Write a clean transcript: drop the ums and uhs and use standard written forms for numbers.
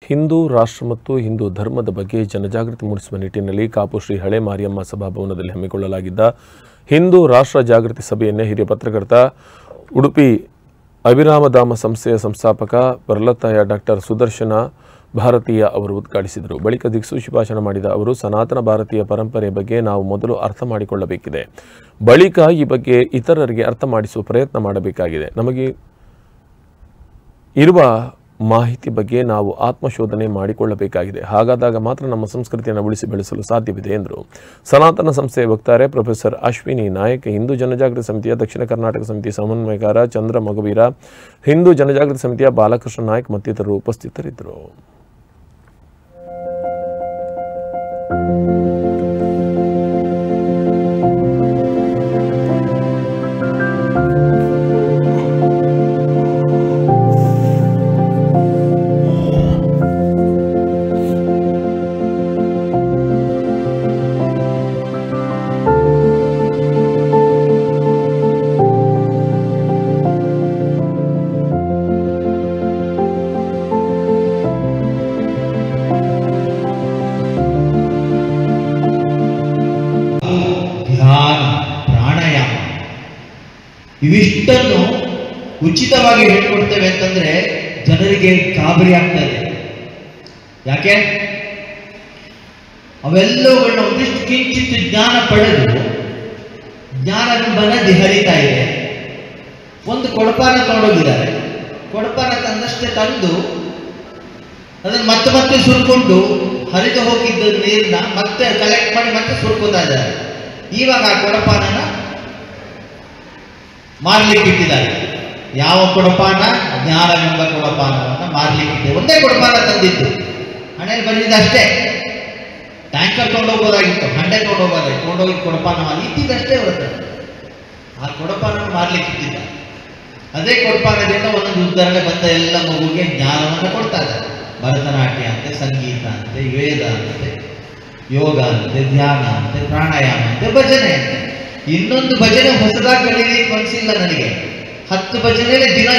ಹಿಂದೂ ರಾಷ್ಟ್ರ ಮತ್ತು ಹಿಂದೂ ಧರ್ಮದ ಬಗ್ಗೆ ಜನಜಾಗೃತಿ ಮೂಡಿಸುವ ನಿಟ್ಟಿನಲ್ಲಿ ಕಾಪು ಶ್ರೀ ಹಳೆ ಮಾರಿಯಮ್ಮ ಸಭಾಭವನದಲ್ಲಿ ಹಮ್ಮಿಕೊಳ್ಳಲಾಗಿದ್ದ ಹಿಂದೂ ರಾಷ್ಟ್ರ ಜಾಗೃತಿ ಸಭೆಯನ್ನು ಹಿರಿಯ ಪತ್ರಕರ್ತ ಉಡುಪಿ ಅಭಿರಾಮಧಾಮ ಸಂಸ್ಥೆಯ ಸಂಸ್ಥಾಪಕ ಪ್ರಲತಾಯ ಡಾಕ್ಟರ್ ಸುದರ್ಶನ ಭಾರತೀಯ ಅವರು ಉದ್ಘಾಟಿಸಿದರು. ಬಳಿಕ ದಿಕ್ಸೂಚಿ ಭಾಷಣ ಮಾಡಿದ ಅವರು, ಸನಾತನ ಭಾರತೀಯ ಪರಂಪರೆ ಬಗ್ಗೆ ನಾವು ಮೊದಲು ಅರ್ಥ ಮಾಡಿಕೊಳ್ಳಬೇಕಿದೆ. ಬಳಿಕ ಈ ಬಗ್ಗೆ ಇತರರಿಗೆ ಅರ್ಥ ಮಾಡಿಸುವ ಪ್ರಯತ್ನ ಮಾಡಬೇಕಾಗಿದೆ. ನಮಗೆ ಇರುವ ಮಾಹಿತಿ ಬಗ್ಗೆ ನಾವು ಆತ್ಮಶೋಧನೆ ಮಾಡಿಕೊಳ್ಳಬೇಕಾಗಿದೆ. ಹಾಗಾದಾಗ ಮಾತ್ರ ನಮ್ಮ ಸಂಸ್ಕೃತಿಯನ್ನು ಉಳಿಸಿ ಬೆಳೆಸಲು ಸಾಧ್ಯವಿದೆ ಎಂದರು. ಸನಾತನ ಸಂಸ್ಥೆಯ ವಕ್ತಾರೆ ಪ್ರೊಫೆಸರ್ ಅಶ್ವಿನಿ ನಾಯಕ್, ಹಿಂದೂ ಜನಜಾಗೃತಿ ಸಮಿತಿಯ ದಕ್ಷಿಣ ಕರ್ನಾಟಕ ಸಮಿತಿ ಸಮನ್ವಯಕಾರ ಚಂದ್ರ ಮಗುವೀರ, ಹಿಂದೂ ಜನಜಾಗೃತಿ ಸಮಿತಿಯ ಬಾಲಕೃಷ್ಣ ನಾಯಕ್ ಮತ್ತಿತರರು ಉಪಸ್ಥಿತರಿದ್ದರು. ಪ್ರಾಣಾಯಾಮ ಇವಿಷ್ಟನ್ನು ಉಚಿತವಾಗಿ ಹೇಳ್ಕೊಡ್ತೇವೆ ಅಂತಂದ್ರೆ ಜನರಿಗೆ ಗಾಬರಿ ಆಗ್ತದೆ. ಯಾಕೆ? ಅವೆಲ್ಲವುಗಳನ್ನ ಒಂದಿಷ್ಟು ಕಿಂಚಿತ್ ಜ್ಞಾನ ಪಡೆದು ಜ್ಞಾನ ನದಿ ಹರಿತಾ ಇದೆ. ಒಂದು ಕೊಡಪಾನ ತಗೊಂಡೋಗಿದ್ದಾರೆ. ಕೊಡಪಾನ ತಂದಷ್ಟೇ ತಂದು ಅದನ್ನು ಮತ್ತೆ ಮತ್ತೆ ಸುರ್ಕೊಂಡು ಹರಿದು ಹೋಗಿದ್ದ ನೀರನ್ನ ಮತ್ತೆ ಕಲೆಕ್ಟ್ ಮಾಡಿ ಮತ್ತೆ ಸುರ್ಕೋತಾ ಇದ್ದಾರೆ. ಇವಾಗ ಆ ಕೊಡಪಾನನ ಮಾರ್ಲಿಕ್ಕೆ ಇಟ್ಟಿದ್ದಾರೆ. ಯಾವ ಕೊಡಪಾನ? ಜ್ಞಾನವೆಂಬ ಕೊಡಪಾನವನ್ನು ಮಾರ್ಲಿಕ್ಕಿದೆ. ಒಂದೇ ಕೊಡಪಾನ ತಂದಿದ್ದು, ಹಣೆಯಲ್ಲಿ ಬಂದಿದ್ದು ಅಷ್ಟೇ. ಟ್ಯಾಂಕರ್ ತೊಗೊಂಡೋಗ್ಬೋದಾಗಿತ್ತು, ಹಂಡೆ ತೊಗೊಂಡೋಗಿ ಕೊಡಪಾನ ಇದ್ದಿದ್ದಷ್ಟೇ ಬರುತ್ತೆ. ಆ ಕೊಡಪಾನವನ್ನು ಮಾರ್ಲಿಕ್ಕೆ ಇಟ್ಟಿದ್ದಾರೆ. ಅದೇ ಕೊಡಪಾನದಿಂದ ಒಂದೊಂದು ಉದಾಹರಣೆ ಬಂದ ಎಲ್ಲ ಮಗುವಿಗೆ ಜ್ಞಾನವನ್ನು ಕೊಡ್ತಾ ಇದ್ದಾರೆ. ಭರತನಾಟ್ಯ ಅಂತೆ, ಸಂಗೀತ ಅಂತೆ, ವೇದ ಅಂತೆ, ಯೋಗ ಅಂತೆ, ಧ್ಯಾನ ಅಂತೆ, ಪ್ರಾಣಾಯಾಮ ಅಂತೆ, ಭಜನೆ ಅಂತೆ. ಇನ್ನೊಂದು ಭಜನೆ ಹೊಸದಾಗಿ ಕಲೀಲಿಕ್ಕೆ ಮನಸ್ಸಿಲ್ಲ ನನಗೆ. 10 ಭಜನೆ ದಿನ